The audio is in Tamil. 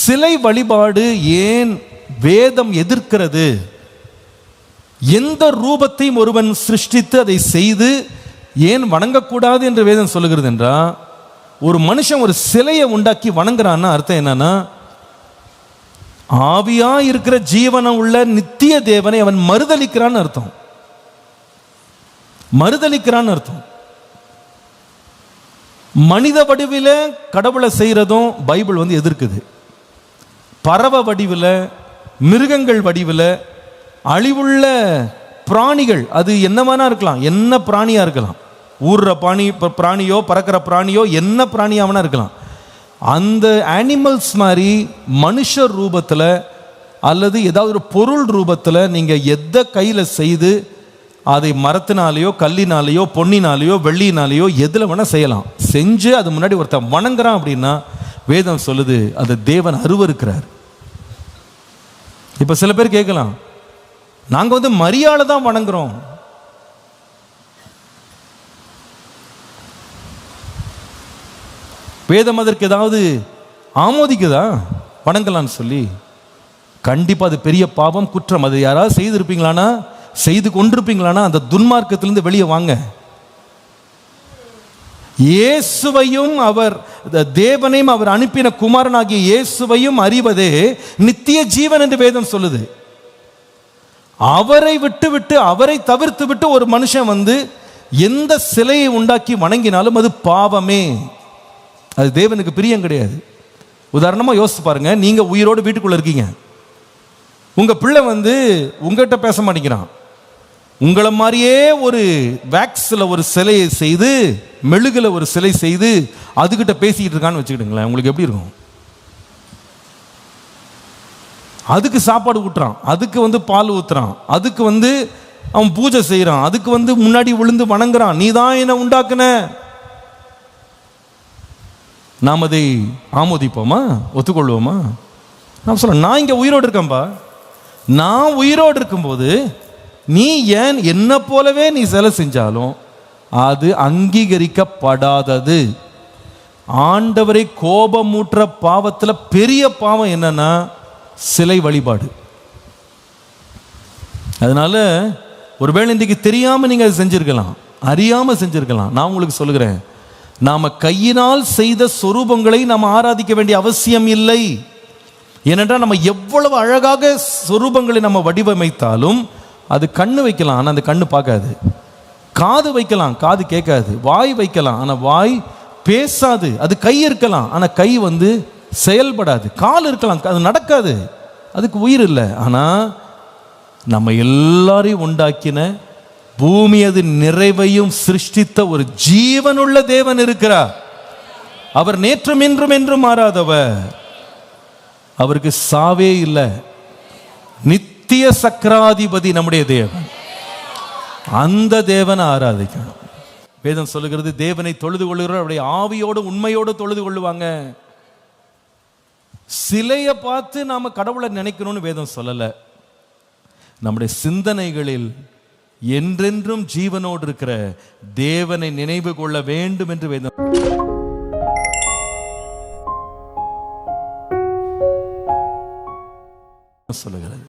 சிலை வழிபாடு ஏன் வேதம் எதிர்க்கிறது? எந்த ரூபத்தையும் ஒருவன் சிருஷ்டித்து அதை செய்து ஏன் வணங்கக்கூடாது என்று வேதம் சொல்லுகிறது என்றால், ஒரு மனுஷன் ஒரு சிலையை உண்டாக்கி வணங்குறான்னா அர்த்தம் என்னன்னா, ஆவியா இருக்கிற ஜீவனம் உள்ள நித்திய தேவனை அவன் மறுதலிக்கிறான்னு அர்த்தம். மறுதலிக்கிறான்னு அர்த்தம். மனித வடிவில் கடவுளை செய்யறதும் பைபிள் எதிர்க்குது. பறவை வடிவில், மிருகங்கள் வடிவில், அழிவுள்ள பிராணிகள், அது என்னவானா இருக்கலாம், என்ன பிராணியா இருக்கலாம், ஊர்ற பிராணியோ பறக்கிற பிராணியோ என்ன பிராணியாவனா இருக்கலாம். அந்த அனிமல்ஸ் மாதிரி மனுஷர் ரூபத்தில் அல்லது ஏதாவது ஒரு பொருள் ரூபத்தில் நீங்கள் எதை கையில் செய்து அதை மரத்தினாலேயோ கல்லினாலேயோ பொன்னினாலேயோ வெள்ளினாலேயோ எதில் வேணால் செய்யலாம். செஞ்சு அது முன்னாடி ஒருத்தன் வணங்குறான் அப்படின்னா வேதம் சொல்லுது அது தேவன் அருவருக்கிறார். இப்போ சில பேர் கேட்கலாம், நாங்கள் மரியாதை தான் வணங்குறோம். வேதம் அதற்கு ஏதாவது ஆமோதிக்குதா வணங்கலான்னு சொல்லி? கண்டிப்பாக அது பெரிய பாவம், குற்றம். அது யாராவது செய்திருப்பீங்களானா, செய்து கொண்டிருப்பீங்களானா அந்த துன்மார்க்கத்திலிருந்து வெளியே வாங்க. இயேசுவையும் அவர் தேவனையும் அவர் அனுப்பின குமாரனாகிய இயேசுவையும் அறிவதே நித்திய ஜீவன் என்று வேதம் சொல்லுது. அவரை விட்டு விட்டு அவரை தவிர்த்து விட்டு ஒரு மனுஷன் எந்த சிலையை உண்டாக்கி வணங்கினாலும் அது பாவமே. அது தேவனுக்கு பிரியம் கிடையாது. உதாரணமாக யோசிச்சு பாருங்க, நீங்க உயிரோடு வீட்டுக்குள்ள இருக்கீங்க, உங்க பிள்ளை உங்ககிட்ட பேச மாட்டேங்கிறான், உங்களை மாதிரியே ஒரு வேக்ஸில் ஒரு சிலையை செய்து, மெழுகுல ஒரு சிலை செய்து அதுகிட்ட பேசிக்கிட்டு இருக்கான்னு வச்சுக்கிட்டுங்களேன், உங்களுக்கு எப்படி இருக்கும்? அதுக்கு சாப்பாடு ஊட்டுறான், அதுக்கு பால் ஊத்துறான், அதுக்கு அவன் பூஜை செய்யறான், அதுக்கு முன்னாடி விழுந்து வணங்குறான், நீ தான் என்ன உண்டாக்குன. நாம் அதை ஆமோதிப்போமா, ஒத்துக்கொள்வோமா? நான் சொல்ல, நான் இங்க உயிரோடு இருக்கேன்பா, நான் உயிரோடு இருக்கும்போது நீ ஏன் என்ன போலவே நீ சிலை செஞ்சாலும் அது அங்கீகரிக்கப்படாதது. ஆண்டவரை கோபமூற்ற பாவத்தில் பெரிய பாவம் என்னன்னா சிலை வழிபாடு. அதனால ஒருவேளை இன்றைக்கு தெரியாம நீங்க அதை செஞ்சிருக்கலாம், அறியாம செஞ்சிருக்கலாம். நான் உங்களுக்கு சொல்லுகிறேன், நாம கையினால் செய்த சொரூபங்களை நாம் ஆராதிக்க வேண்டிய அவசியம் இல்லை. ஏனென்றால் நம்ம எவ்வளவு அழகாக சொரூபங்களை நம்ம வடிவமைத்தாலும் அது கண்ணு வைக்கலாம், ஆனால் அந்த கண்ணு பார்க்காது. காது வைக்கலாம், காது கேட்காது. வாய் வைக்கலாம், ஆனால் வாய் பேசாது. அது கை இருக்கலாம், ஆனால் கை செயல்படாது. கால் இருக்கலாம், அது நடக்காது, அதுக்கு உயிர் இல்லை. ஆனால் நம்ம எல்லாரையும் உண்டாக்கின பூமி அது நிறைவையும் சிருஷ்டித்த ஒரு ஜீவனுள்ள தேவன் இருக்கிறார். அவர் நேற்றும் இன்றும் என்றும் மாறாதவர். அவருக்கு சாவே இல்லை. நித்திய சக்கராதிபதி நம்முடைய தேவன். அந்த தேவனை ஆராதிக்கணும். வேதம் சொல்லுகிறது, தேவனை தொழுது கொள்ளுகிறவர் அவருடைய ஆவியோடு உண்மையோடு தொழுது கொள்ளுவாங்க. சிலையை பார்த்து நாம கடவுளை நினைக்கணும்னு வேதம் சொல்லல. நம்முடைய சிந்தனைகளில் என்றென்றும் ஜீவனோடு இருக்கிற தேவனை நினைவு கொள்ள வேண்டும் என்று வேதம் சொல்லுகிறது.